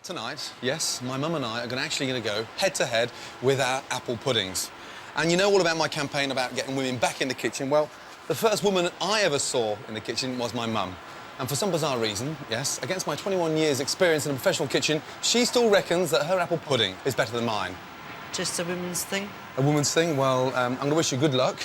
Tonight, yes, my mum and I are actually going to go head-to-head with our apple puddings. And you know all about my campaign about getting women back in the kitchen. Well, the first woman I ever saw in the kitchen was my mum. And for some bizarre reason, yes, against my 21 years' experience in a professional kitchen, she still reckons that her apple pudding is better than mine. Just a woman's thing. A woman's thing? Well, I'm going to wish you good luck,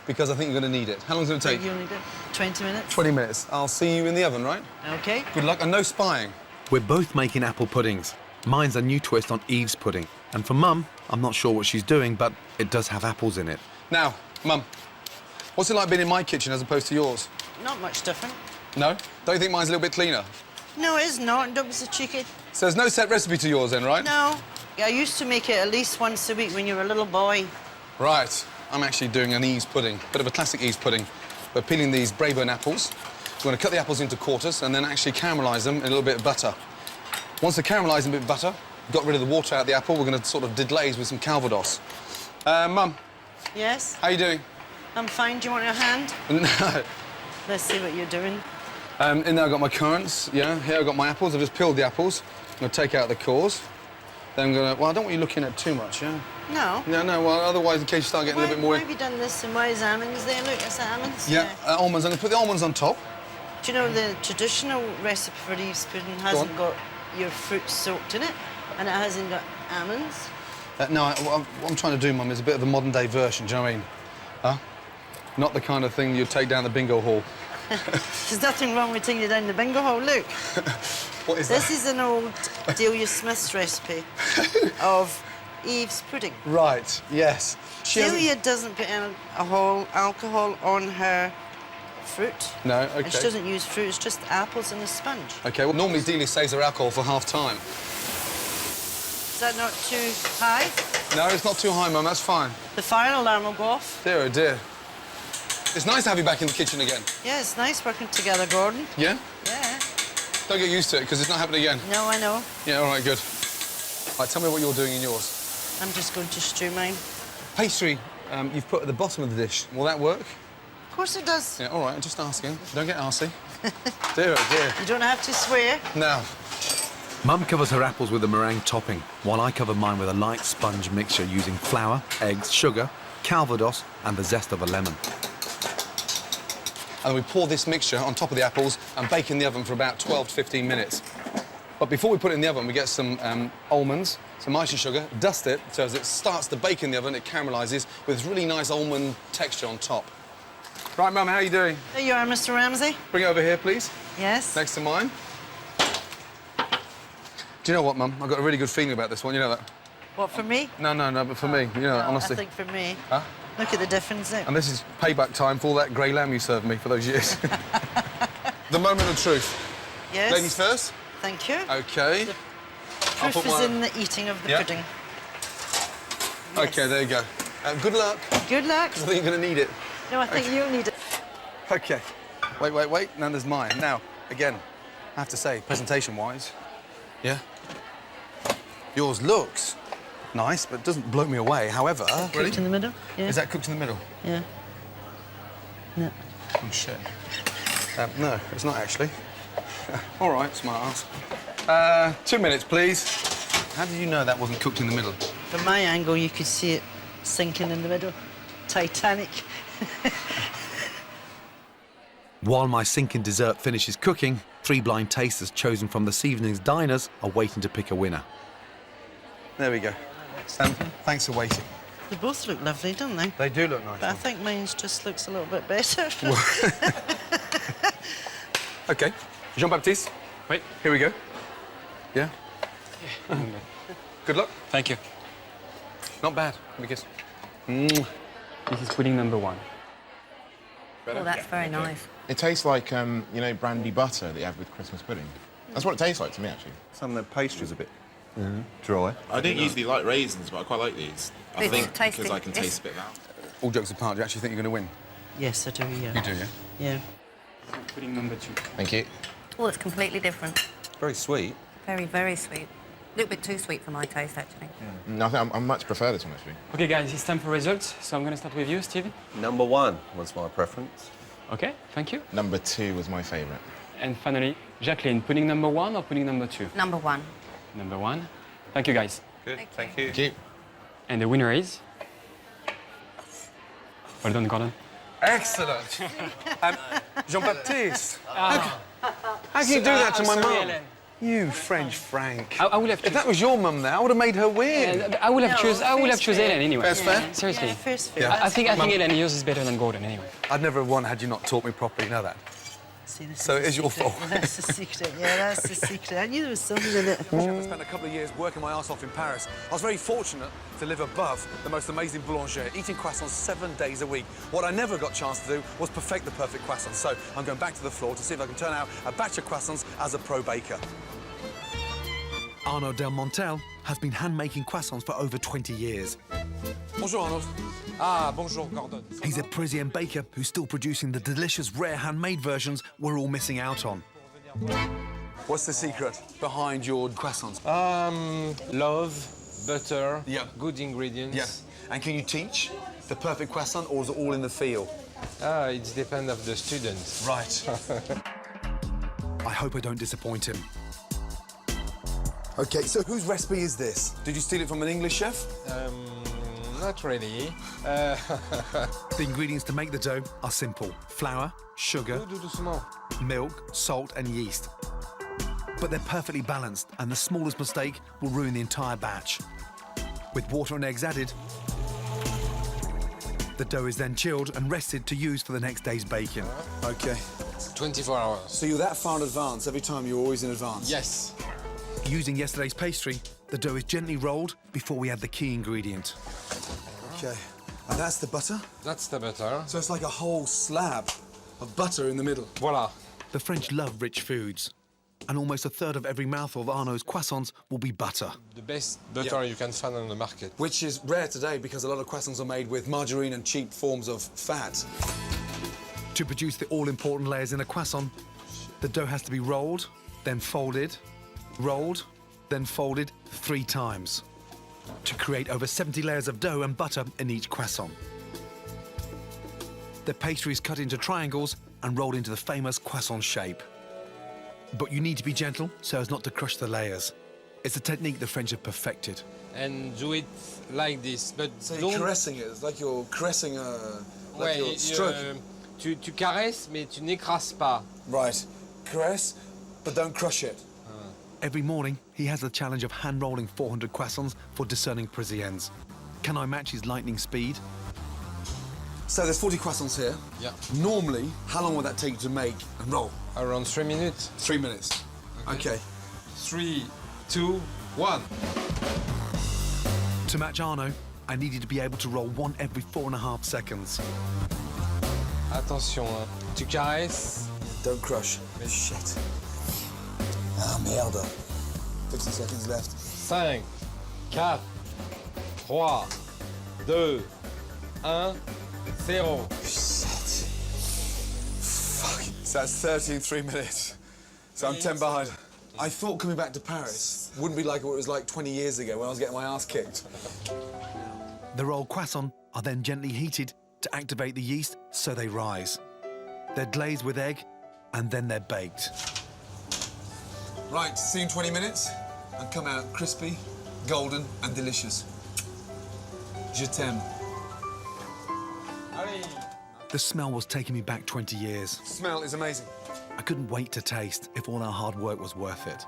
because I think you're going to need it. How long is it going to take? You only do 20 minutes. 20 minutes. I'll see you in the oven, right? OK. Good luck, and no spying. We're both making apple puddings. Mine's a new twist on Eve's pudding. And for Mum, I'm not sure what she's doing, but it does have apples in it. Now, Mum, what's it like being in my kitchen as opposed to yours? Not much different. No? Don't you think mine's a little bit cleaner? No, it is not. Don't be so cheeky. So there's no set recipe to yours then, right? No. I used to make it at least once a week when you were a little boy. Right. I'm actually doing an Eve's pudding, bit of a classic Eve's pudding. We're peeling these Braeburn apples. We're going to cut the apples into quarters and then actually caramelise them in a little bit of butter. Once they're caramelised in a bit of butter, got rid of the water out of the apple, we're going to sort of deglaze with some calvados. Mum. Yes? How you doing? I'm fine. Do you want your hand? No. Let's see what you're doing. In there I've got my currants, yeah. Here I've got my apples. I've just peeled the apples. I'm going to take out the cores. Then I'm going to... Well, I don't want you looking at too much, yeah? No. No, well, otherwise, in case you start getting a little bit more... Why have you done this and why is almonds there? Look, it's almonds. Yeah, almonds. I'm going to put the almonds on top. Do you know the traditional recipe for Eve's pudding hasn't got your fruit soaked in it and it hasn't got almonds? No, what I'm trying to do, Mum, is a bit of a modern-day version, do you know what I mean? Huh? Not the kind of thing you'd take down the bingo hall. There's nothing wrong with taking it down the bingo hall. Look. What is that? This is an old Delia Smith's recipe of Eve's pudding. Right, yes. Delia doesn't put alcohol on her fruit. No, OK. And she doesn't use fruit, it's just apples and a sponge. OK, well, normally Delia saves her alcohol for half-time. Is that not too high? No, it's not too high, Mum, that's fine. The fire alarm will go off. Dear, oh dear. It's nice to have you back in the kitchen again. Yeah, it's nice working together, Gordon. Yeah? Yeah. Don't get used to it, because it's not happening again. No, I know. Yeah, all right, good. Right, tell me what you're doing in yours. I'm just going to stew mine. Pastry, you've put at the bottom of the dish. Will that work? Of course it does. Yeah, all right, I'm just asking. Don't get arsey. Dear, oh dear. You don't have to swear. No. Mum covers her apples with a meringue topping, while I cover mine with a light sponge mixture using flour, eggs, sugar, calvados and the zest of a lemon. And we pour this mixture on top of the apples and bake in the oven for about 12 to 15 minutes. But before we put it in the oven, we get some almonds, some icing sugar, dust it, so as it starts to bake in the oven, it caramelises with this really nice almond texture on top. Right, Mum, how are you doing? There you are, Mr. Ramsay. Bring it over here, please. Yes? Next to mine. Do you know what, Mum? I've got a really good feeling about this one, you know that? What, for me? No, but for me, you know that, honestly. I think for me. Huh? Look at the difference there. And this is payback time for all that grey lamb you served me for those years. The moment of truth. Yes? Ladies first. Thank you. OK. The proof is in the eating of the pudding. Yes. OK, there you go. Good luck. Good luck. I think you're going to need it. No, I think you'll need it. OK. Wait. Now there's mine. Now, again, I have to say, presentation-wise, yeah, yours looks nice, but doesn't blow me away. However... Cooked in the middle? Yeah. Is that cooked in the middle? Yeah. No. Oh, shit. No, it's not actually. All right, smart ass. 2 minutes, please. How did you know that wasn't cooked in the middle? From my angle, you could see it sinking in the middle. Titanic. While my sinking dessert finishes cooking, 3 blind tasters chosen from this evening's diners are waiting to pick a winner. There we go. Thanks for waiting. They both look lovely, don't they? They do look nice. But I think mine just looks a little bit better. OK. Jean-Baptiste? Wait. Here we go. Yeah? Good luck. Thank you. Not bad. Let me kiss. This is pudding number 1. Oh, that's very nice. It tastes like, you know, brandy butter that you have with Christmas pudding. That's what it tastes like to me, actually. Some of the pastry's a bit dry. I don't usually like raisins, but I quite like these. I It's think tasty. because I can taste a bit of that. All jokes apart, do you actually think you're going to win? Yes, I do, yeah. You do, yeah? Yeah. Pudding number 2. Thank you. Oh, it's completely different. Very sweet. Very, very sweet. A little bit too sweet for my taste, actually. No, I think I much prefer this one, actually. Okay, guys, it's time for results. So I'm going to start with you, Steve. Number 1 was my preference. Okay, thank you. Number 2 was my favourite. And finally, Jacqueline, pudding number 1 or pudding number 2? Number 1. Number 1. Thank you, guys. Good, thank you. Thank you. And the winner is... Well done, Gordon. Excellent. Jean-Baptiste. How can you do that to my mum? You French Frank. I would have If that was your mum there, I would have made her win. I would have No, choose Ellen anyway. That's fair. Seriously. Yeah, first food. Yeah. I think Ellen, yours is better than Gordon anyway. I'd never have won had you not taught me properly, you know that? See, this So is it is the your secret. fault. That's the secret. Yeah, that's the secret. I knew there was something in it. I spent a couple of years working my ass off in Paris. I was very fortunate to live above the most amazing boulanger, eating croissants 7 days a week. What I never got a chance to do was perfect the perfect croissant. So I'm going back to the floor to see if I can turn out a batch of croissants as a pro baker. Arnaud Delmontel has been hand-making croissants for over 20 years. Bonjour Arnaud. Ah, bonjour Gordon. He's a Parisian baker who's still producing the delicious, rare handmade versions we're all missing out on. What's the secret behind your croissants? Love, butter, Yeah. good ingredients. Yeah. And can you teach the perfect croissant, or is it all in the field? It depends of the students. Right. I hope I don't disappoint him. OK, so whose recipe is this? Did you steal it from an English chef? Not really. The ingredients to make the dough are simple: flour, sugar, Tout doucement. milk, salt and yeast. But they're perfectly balanced, and the smallest mistake will ruin the entire batch. With water and eggs added, the dough is then chilled and rested to use for the next day's baking. OK. 24 hours. So you're that far in advance? Every time you're always in advance? Yes. Using yesterday's pastry, the dough is gently rolled before we add the key ingredient. OK. And that's the butter? That's the butter. So it's like a whole slab of butter in the middle. Voila. The French love rich foods, and almost a third of every mouthful of Arnaud's croissants will be butter. The best butter you can find on the market. Which is rare today because a lot of croissants are made with margarine and cheap forms of fat. To produce the all-important layers in a croissant, the dough has to be rolled, then folded, rolled, then folded 3 times to create over 70 layers of dough and butter in each croissant. The pastry is cut into triangles and rolled into the famous croissant shape. But you need to be gentle so as not to crush the layers. It's a technique the French have perfected. And do it like this, but So don't... you're caressing it. It's like you're caressing a... Like Ouais, you're stroking. tu caresses, mais tu n'écrases pas. Right. Caress, but don't crush it. Every morning, he has the challenge of hand-rolling 400 croissants for discerning Parisians. Can I match his lightning speed? So there's 40 croissants here. Yeah. Normally, how long would that take you to make and roll? Around 3 minutes. 3 minutes. OK. 3, 2, 1. To match Arnaud, I needed to be able to roll one every 4.5 seconds. Attention, hein. Tu caresses. Don't crush. Shit. Ah, merde. 50 seconds left. 5, 4, 3, 2, 1, 0. Shit. Fuck. So that's 30 in 3 minutes. So I'm 10 behind. I thought coming back to Paris wouldn't be like what it was like 20 years ago when I was getting my ass kicked. The rolled croissants are then gently heated to activate the yeast so they rise. They're glazed with egg and then they're baked. Right, see you in 20 minutes and come out crispy, golden and delicious. Je t'aime. The smell was taking me back 20 years. Smell is amazing. I couldn't wait to taste if all our hard work was worth it.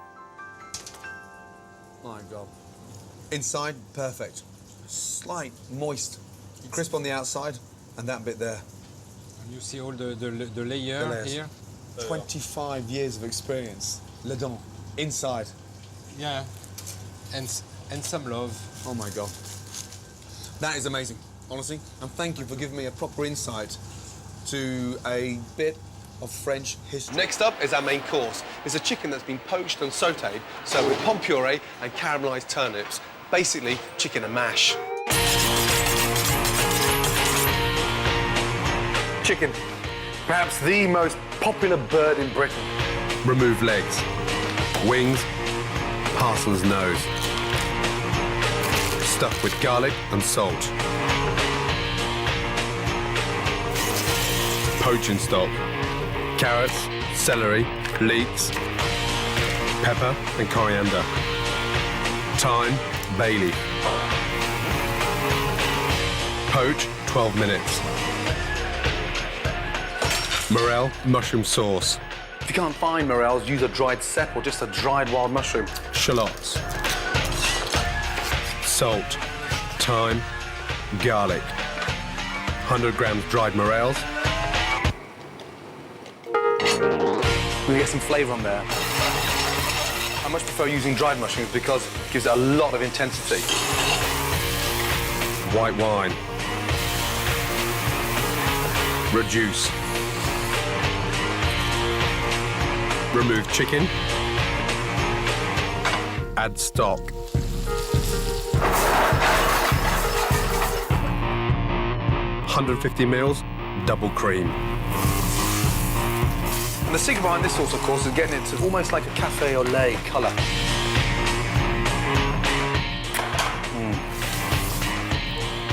My God. Inside, perfect. Slight, moist. Crisp on the outside and that bit there. You see all the layer The layers. here? 25 years of experience. Le dent. Inside. Yeah. And some love. Oh my God. That is amazing, honestly. And thank you for giving me a proper insight to a bit of French history. Next up is our main course. It's a chicken that's been poached and sautéed, served with pomme puree and caramelised turnips. Basically, chicken and mash. Chicken, perhaps the most popular bird in Britain. Remove legs, wings, parson's nose. Stuffed with garlic and salt. Poaching stock, carrots, celery, leeks, pepper and coriander. Time, bay leaf. Poach, 12 minutes. Morel, mushroom sauce. If you can't find morels, use a dried cep or just a dried wild mushroom. Shallots. Salt, thyme, garlic. 100 grams dried morels. We get some flavour on there. I much prefer using dried mushrooms because it gives it a lot of intensity. White wine. Reduce. Remove chicken. Add stock. $150 ml, double cream. And the secret behind this sauce, of course, is getting it to almost like a cafe au lait colour.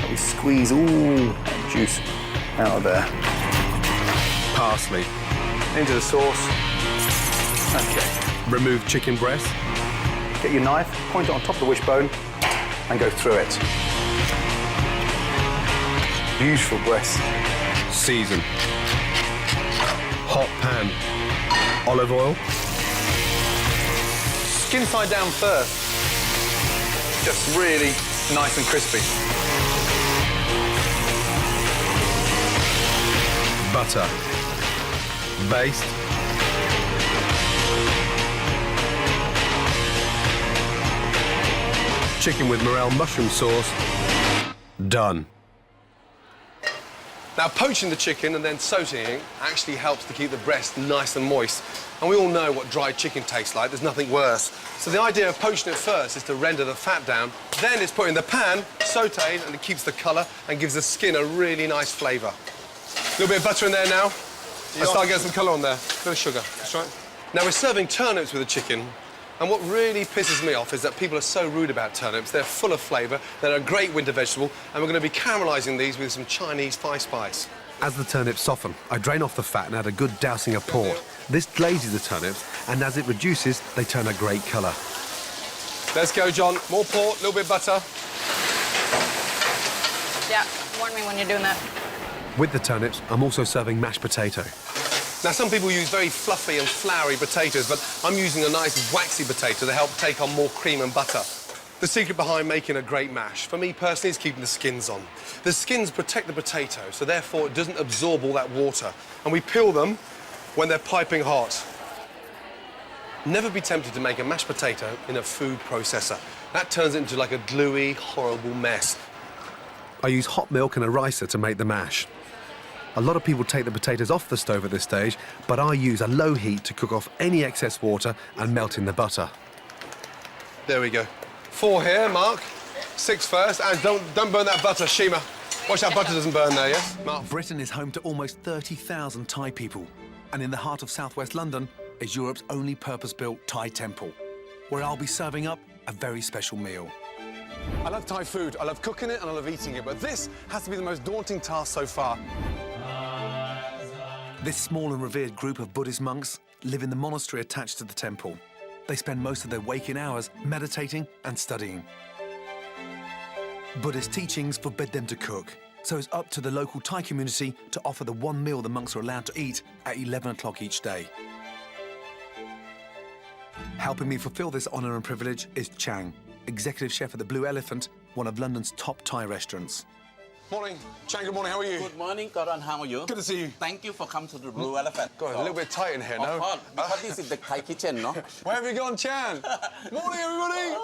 Let me squeeze all that juice out of there. Parsley. Into the sauce. Okay. Remove chicken breast. Get your knife, point it on top of the wishbone, and go through it. Beautiful breast. Season. Hot pan. Olive oil. Skin side down first. Just really nice and crispy. Butter. Baste. Chicken with morel mushroom sauce. Done. Now, poaching the chicken and then sautéing actually helps to keep the breast nice and moist. And we all know what dried chicken tastes like. There's nothing worse. So the idea of poaching it first is to render the fat down. Then it's put in the pan, sautéed, and it keeps the colour and gives the skin a really nice flavour. A little bit of butter in there now. Let's start getting some colour on there. A bit of sugar. That's right. Now, we're serving turnips with the chicken. And what really pisses me off is that people are so rude about turnips. They're full of flavour, they're a great winter vegetable, and we're going to be caramelising these with some Chinese thai spice. As the turnips soften, I drain off the fat and add a good dousing of port. This glazes the turnips, and as it reduces, they turn a great colour. Let's go, John. More port, a little bit of butter. Yeah, warn me when you're doing that. With the turnips, I'm also serving mashed potato. Now, some people use very fluffy and floury potatoes, but I'm using a nice waxy potato to help take on more cream and butter. The secret behind making a great mash, for me personally, is keeping the skins on. The skins protect the potato, so therefore it doesn't absorb all that water. And we peel them when they're piping hot. Never be tempted to make a mashed potato in a food processor. That turns it into like a gluey, horrible mess. I use hot milk and a ricer to make the mash. A lot of people take the potatoes off the stove at this stage, but I use a low heat to cook off any excess water and melt in the butter. There we go. 4 here, Mark. 6 first, and don't burn that butter, Shima. Watch that butter doesn't burn there, yes? Mark. Britain is home to almost 30,000 Thai people, and in the heart of southwest London is Europe's only purpose-built Thai temple, where I'll be serving up a very special meal. I love Thai food, I love cooking it and I love eating it, but this has to be the most daunting task so far. This small and revered group of Buddhist monks live in the monastery attached to the temple. They spend most of their waking hours meditating and studying. Buddhist teachings forbid them to cook, so it's up to the local Thai community to offer the one meal the monks are allowed to eat at 11 o'clock each day. Helping me fulfill this honour and privilege is Chang, executive chef at the Blue Elephant, one of London's top Thai restaurants. Morning. Chang, good morning. How are you? Good morning, Gordon. How are you? Good to see you. Thank you for coming to the Blue Elephant. God, a little bit tight in here, no? Of course, because this is the Thai kitchen, no? Where have you gone, Chan? Morning, everybody.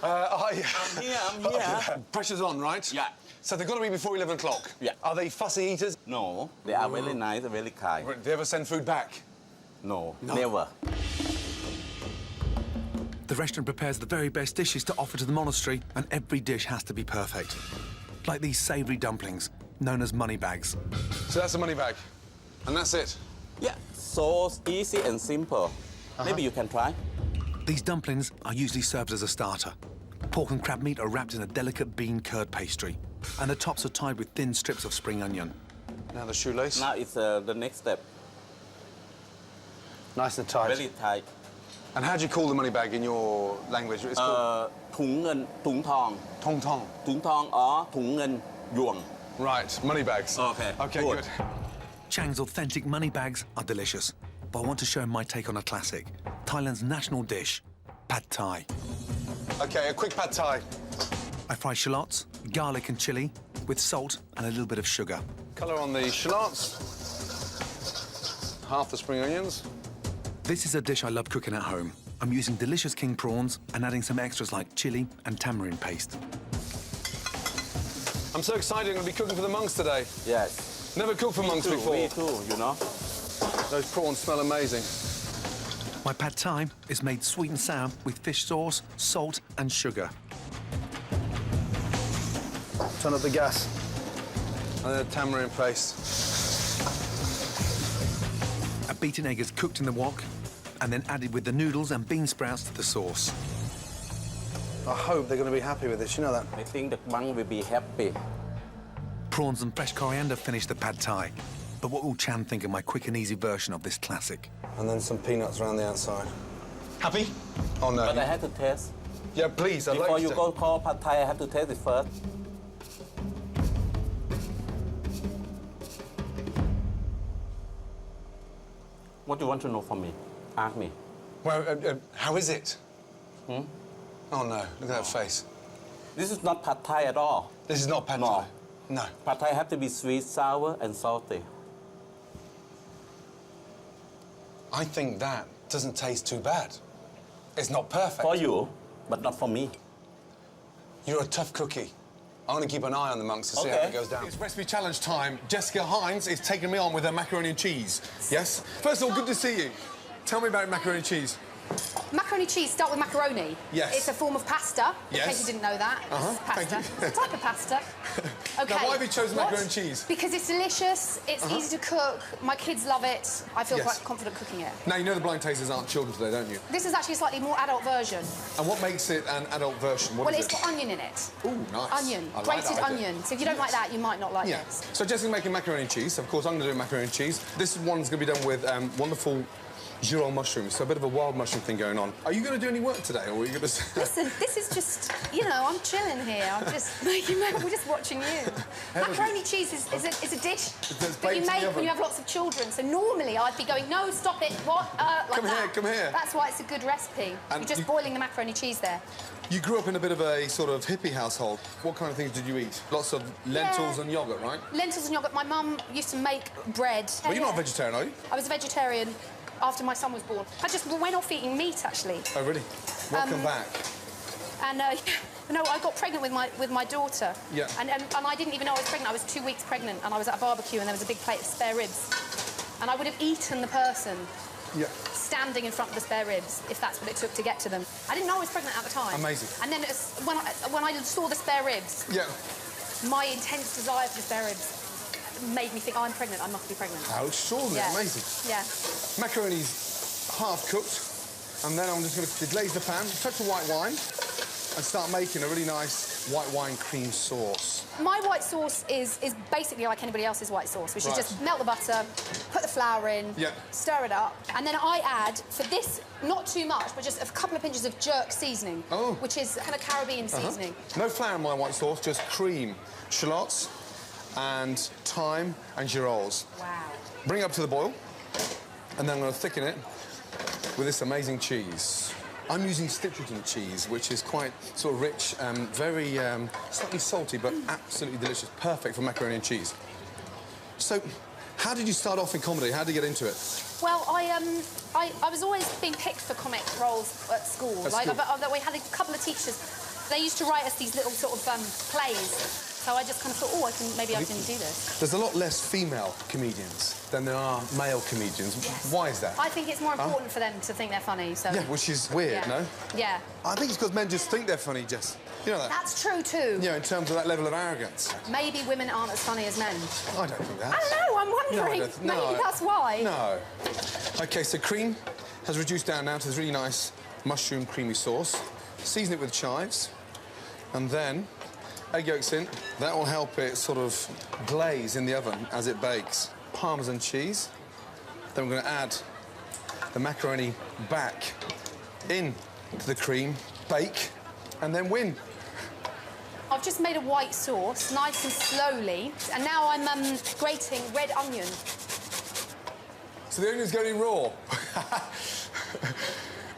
I'm here. Pressure's on, right? Yeah. So they've got to be before 11 o'clock? Yeah. Are they fussy eaters? No, they are very nice, very kind. Do they ever send food back? No, never. The restaurant prepares the very best dishes to offer to the monastery, and every dish has to be perfect. Like these savoury dumplings, known as money bags. So that's a money bag, and that's it? Yeah, so easy and simple. Maybe you can try. These dumplings are usually served as a starter. Pork and crab meat are wrapped in a delicate bean curd pastry, and the tops are tied with thin strips of spring onion. Now the shoelace. Now it's the next step. Nice and tight. Very tight. And how do you call the money bag in your language? It's called ถุงเงินถุงทอง tong tong. ถุงทองอ๋อถุงเงินหยวง Right, money bags. Okay, Okay, good. good. Chang's authentic money bags are delicious, but I want to show him my take on a classic, Thailand's national dish, pad thai. Okay, a quick pad thai. I fry shallots, garlic and chilli with salt and a little bit of sugar. Colour on the shallots. Half the spring onions. This is a dish I love cooking at home. I'm using delicious king prawns and adding some extras like chilli and tamarind paste. I'm so excited I'm going to be cooking for the monks today. Yes. Never cooked for monks before. Me too, you know. Those prawns smell amazing. My pad thai is made sweet and sour with fish sauce, salt and sugar. Turn up the gas. And then tamarind paste. A beaten egg is cooked in the wok and then added with the noodles and bean sprouts to the sauce. I hope they're going to be happy with this, you know that? I think the monk will be happy. Prawns and fresh coriander finish the pad thai. But what will Chan think of my quick and easy version of this classic? And then some peanuts around the outside. Happy? Oh, no. But I had to taste. Yeah, please, I'd Before like you to. go call pad thai, I have to taste it first. What do you want to know from me? Ask me. Well, how is it? Oh, no, look at that face. This is not pad thai at all. This is not pad No. thai. No. Pad thai have to be sweet, sour, and salty. I think that doesn't taste too bad. It's not perfect. For you, but not for me. You're a tough cookie. I'm going to keep an eye on the monks to see how Okay. it goes down. It's recipe challenge time. Jessica Hines is taking me on with her macaroni and cheese. Yes? First of all, good to see you. Tell me about macaroni and cheese. Macaroni cheese, start with macaroni. Yes. It's a form of pasta, in Yes. case you didn't know that. Uh-huh, It's pasta. thank you. It's a type of pasta. Okay. Now, why have you chosen What? macaroni and cheese? Because it's delicious, it's easy to cook, my kids love it, I feel Yes. quite confident cooking it. Now, you know the blind tasters aren't children today, don't you? This is actually a slightly more adult version. And what makes it an adult version? What Well, is it's got onion in it. Ooh, nice. Onion, I like grated that idea. onion. So if you don't like that, you might not like Yeah. this. So Jessica's making macaroni and cheese. Of course, I'm going to do macaroni and cheese. This one's going to be done with wonderful girol mushrooms, so a bit of a wild mushroom thing going on. Are you going to do any work today, or are you going to... Listen, this is just, you know, I'm chilling here. I'm just making, we're just watching you. Macaroni cheese is a dish that you make when you have lots of children. So normally I'd be going, no, stop it, what? Like Come here, that. come here. That's why it's a good recipe. And You're just you- boiling the macaroni cheese there. You grew up in a bit of a sort of hippie household. What kind of things did you eat? Lots of lentils Yeah. and yoghurt, right? Lentils and yoghurt. My mum used to make bread. But you're not a vegetarian, are you? I was a vegetarian after my son was born. I just went off eating meat, actually. Oh, really? Welcome back. And no, I got pregnant with my daughter. Yeah. And I didn't even know I was pregnant. I was 2 weeks pregnant, and I was at a barbecue, and there was a big plate of spare ribs. And I would have eaten the person Yeah. standing in front of the spare ribs if that's what it took to get to them. I didn't know I was pregnant at the time. Amazing. And then when I saw the spare ribs, Yeah. my intense desire for the spare ribs made me think, oh, I'm pregnant. I must be pregnant. How extraordinary. Yeah. Amazing. Yeah. Macaroni's half cooked, and then I'm just going to deglaze the pan, touch of white wine, and start making a really nice white wine cream sauce. My white sauce is basically like anybody else's white sauce, which Right. is just melt the butter, put the flour in, Yeah. stir it up, and then I add, for this, not too much, but just a couple of pinches of jerk seasoning, Oh. which is kind of Caribbean seasoning. No flour in my white sauce, just cream, shallots, and thyme and girolles. Wow. Bring it up to the boil, and then I'm going to thicken it with this amazing cheese. I'm using Stitcherton cheese, which is quite sort of rich, very slightly salty, but absolutely delicious. Perfect for macaroni and cheese. So, how did you start off in comedy? How did you get into it? Well, I was always being picked for comic roles at school. At like, school? we had a couple of teachers. They used to write us these little sort of plays. So I just kind of thought, oh, maybe I can do this. There's a lot less female comedians than there are male comedians. Yes. Why is that? I think it's more important for them to think they're funny. So Yeah, which is weird, yeah. no? Yeah. I think it's because men just think they're funny, Jess. You know that? That's true too. You know, in terms of that level of arrogance. Maybe women aren't as funny as men. I don't think that. I don't know, I'm wondering. Maybe that's why. No. OK, so cream has reduced down now to this really nice mushroom creamy sauce. Season it with chives. And then egg yolks in. That will help it sort of glaze in the oven as it bakes. Parmesan cheese. Then we're going to add the macaroni back in to the cream, bake, and then win. I've just made a white sauce, nice and slowly, and now I'm grating red onion. So the onion's going in raw.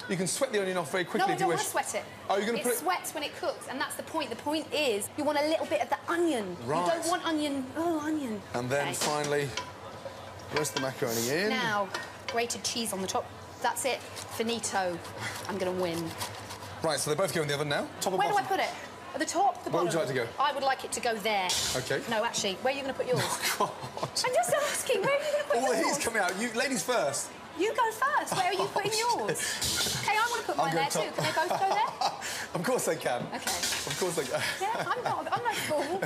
You can sweat the onion off very quickly No, I if you don't wish. want to sweat it. Oh, you're going to it put it... sweats when it cooks, and that's the point. The point is, you want a little bit of the onion. Right. You don't want onion. Oh, onion. And then Okay. finally, the rest of the macaroni in. Now, grated cheese on the top. That's it. Finito. I'm going to win. Right, so they both go in the oven now. Top and Where do I bottom. put it? At the top, the Where bottom? would you like to go? I would like it to go there. OK. No, actually, where are you going to put yours? God. I'm just asking, where are you going to put All the yours? heat's coming out. You, ladies first. You go first. Where are you putting yours? Okay, I want to put mine there too. Can they both go there? Of course they can. Okay. Of course they can. Yeah, I'm not a fool.